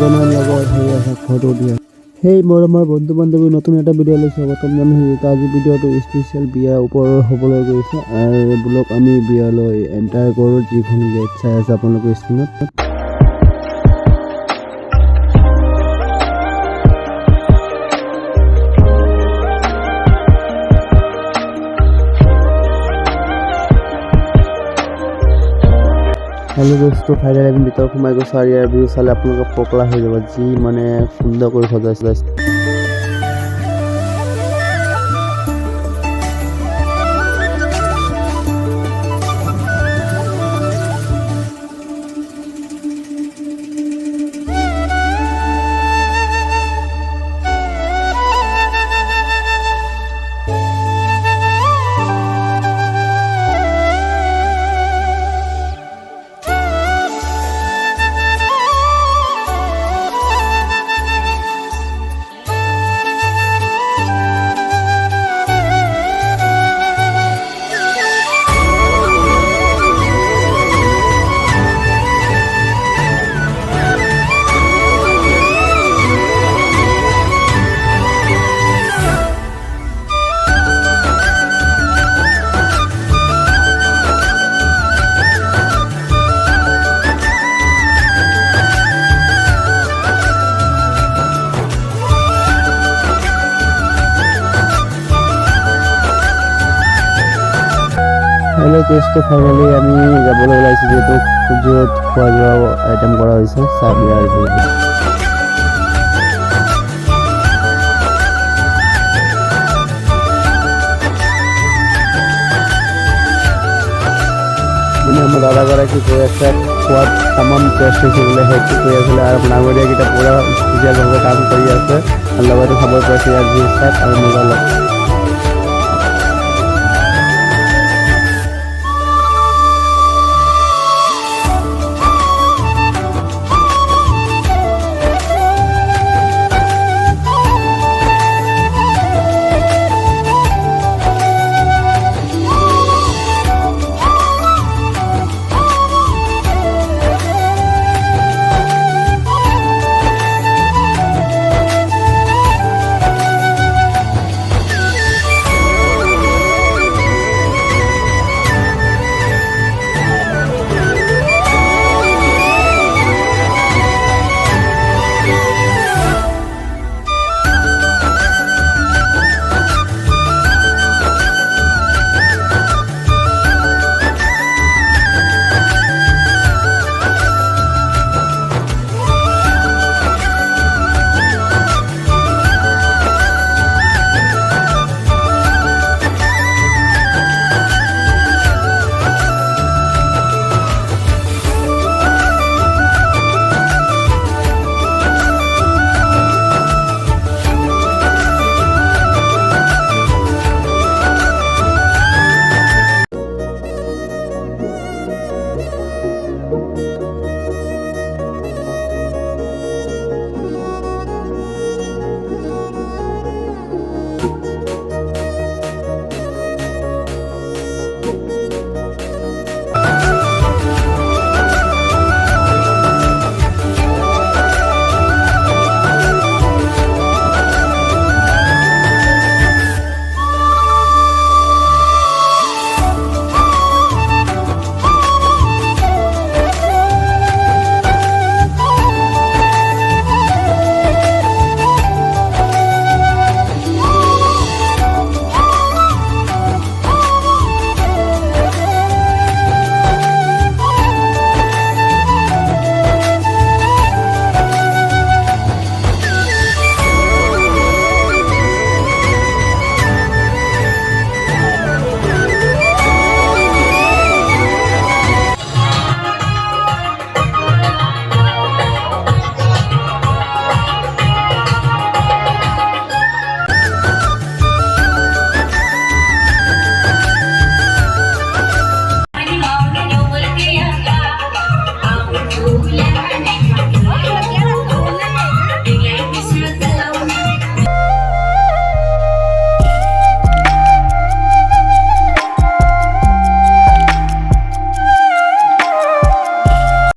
এজনৰ লগত সেই আছে ফটো উঠি আছে। সেই মোৰ আমাৰ বন্ধু বান্ধৱী নতুন এটা ভিডিঅ' লৈ স্বাগতম জনাইছোঁ। আজি ভিডিঅ'টো স্পেচিয়েল বিয়াৰ ওপৰত হ'বলৈ গৈছে আৰু ব্লগ আমি বিয়ালৈ এণ্টাৰ কৰোঁ। যিখন গেট চাই আছে আপোনালোকৰ স্ক্ৰীণত। हेलो दोस्तों, फाइनली আমি ভিতৰত সোমাই গৈছোঁ আৰু ইয়াৰ ভিউ চালে আপোনালোকে পগলা হৈ যাব। যি মানে সুন্দৰ কৰি সজাইছে। हेलो दोस्तों, फाइनली আমি যাবলৈ ওলাইছোঁ যেহেতু য'ত খোৱা যোৱা আইটেম কৰা হৈছে চাহ বিয়াৰ ভিডিঅ'। আমাৰ দাদাগৰাকী কৈ আছে খোৱাত তামাম টেষ্ট হৈছে বোলে, সেইটো কৈ আছিলে আৰু নাগৰিককেইটা পূৰা স্পেচিয়েলভাৱে কাম কৰি আছে। লগতে খাব পাৰিছে ইয়াৰ ভিউ চাই আৰু মজা লাগে।